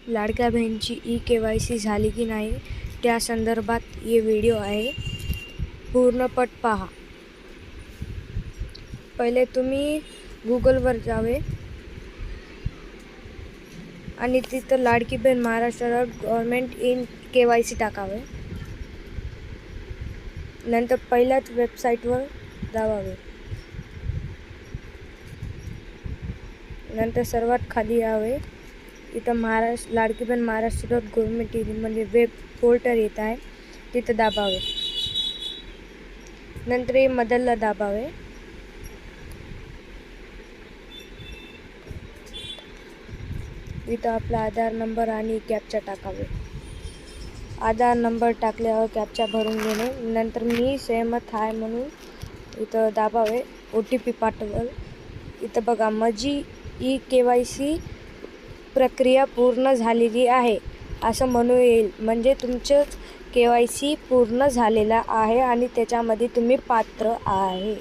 लाडक्या बहिणीची ई-के.वाय.सी झाली की नाही त्या संदर्भात हे व्हिडिओ आहे, पूर्णपट पहा. पहिले तुम्ही गूगलवर जावे आणि तिथं Ladki Bahin Maharashtra government in KYC टाकावे. नंतर पहिल्याच वेबसाईटवर जावावे. नंतर सर्वात खाली यावे. इथं लाडकी बहीण महाराष्ट्र गव्हर्नमेंट इन म्हणजे वेब पोर्टल येत आहे, तिथं दाबावे. नंतर हे मधलं दाबावे. इथं आपला आधार नंबर आणि कॅप्चा टाकावे. आधार नंबर टाकल्यावर कॅप्चा भरून घेणे. नंतर मी सहमत आहे म्हणून इथं दाबावे. OTP पाठवल. इथं बघा माझी ई-के.वाय.सी प्रक्रिया पूर्ण झालेली आहे असं म्हणू येईल. म्हणजे तुमचं के.वाय.सी पूर्ण झालेला आहे आणि त्याच्यामध्ये तुम्ही पात्र आहे.